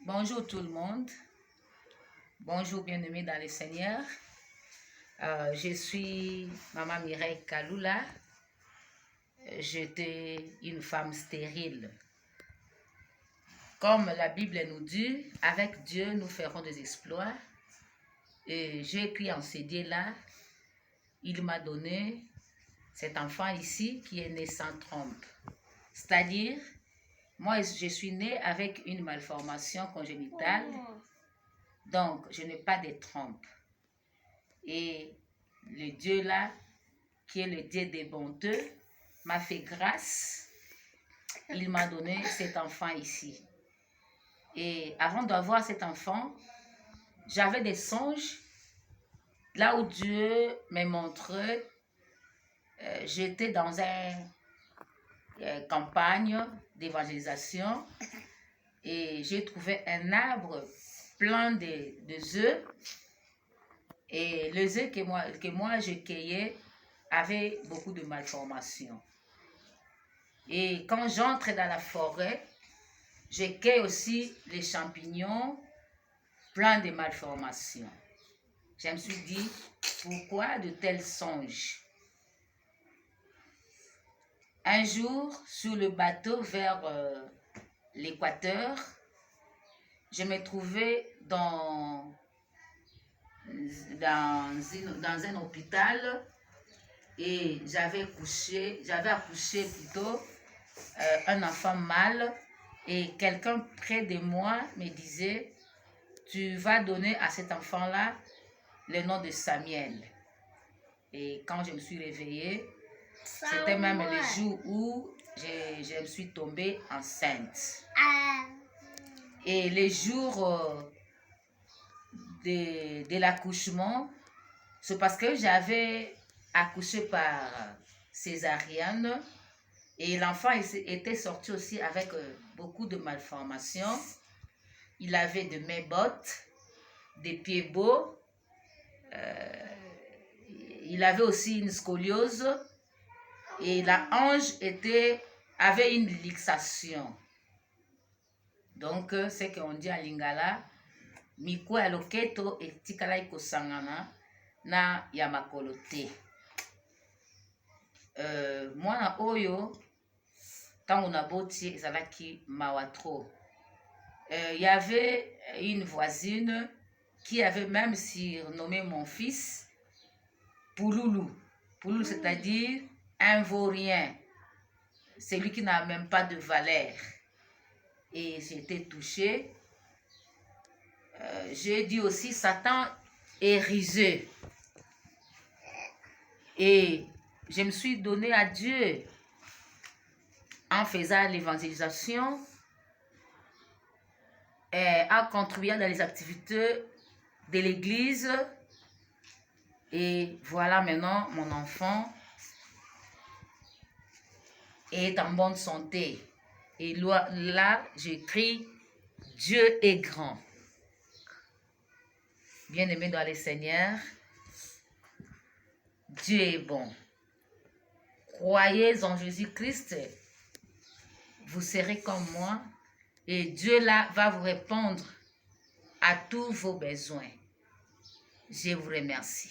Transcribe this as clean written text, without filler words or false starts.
Bonjour tout le monde. Bonjour bien-aimés dans le Seigneur. Je suis Maman Mireille Kaloula. J'étais une femme stérile. Comme la Bible nous dit, avec Dieu, nous ferons des exploits. Et j'ai écrit en CD là, il m'a donné cet enfant ici qui est né sans trompe. C'est-à-dire, moi, je suis née avec une malformation congénitale, donc je n'ai pas de trompe. Et le Dieu là, qui est le Dieu des bonteux, m'a fait grâce. Il m'a donné cet enfant ici. Et avant d'avoir cet enfant, j'avais des songes. Là où Dieu me montrait, j'étais dans une campagne d'évangélisation et j'ai trouvé un arbre plein de œufs. Et les œufs que moi je cueillais avaient beaucoup de malformations. Et quand j'entre dans la forêt, je cueille aussi les champignons pleins de malformations. Je me suis dit, pourquoi de tels songes? Un jour, sur le bateau vers l'Équateur, je me trouvais dans un hôpital et j'avais accouché plutôt un enfant mâle et quelqu'un près de moi me disait, tu vas donner à cet enfant-là le nom de Samuel. Et quand je me suis réveillée, c'était même le jour où je me suis tombée enceinte. Et les jours de l'accouchement, c'est parce que j'avais accouché par césarienne et l'enfant était sorti aussi avec beaucoup de malformations. Il avait de mébottes, des pieds beaux, il avait aussi une scoliose et la hanche avait une luxation. Donc, c'est qu'on dit en lingala, mikwe aloketo etikala ikosangana na ya makolo te. Mwana oyo, tango naboti ezalaki mawa trop. Y avait une voisine qui avait même surnommé mon fils Pouloulou. Pouloulou, c'est-à-dire un vaurien. Celui qui n'a même pas de valeur. Et j'étais touchée. J'ai dit aussi Satan est risé. Et je me suis donnée à Dieu en faisant l'évangélisation et en contribuant dans les activités de l'église. Et voilà maintenant mon enfant est en bonne santé. Et là, j'écris Dieu est grand. Bien-aimés dans le Seigneur, Dieu est bon. Croyez en Jésus-Christ, vous serez comme moi et Dieu là va vous répondre à tous vos besoins. Je vous remercie.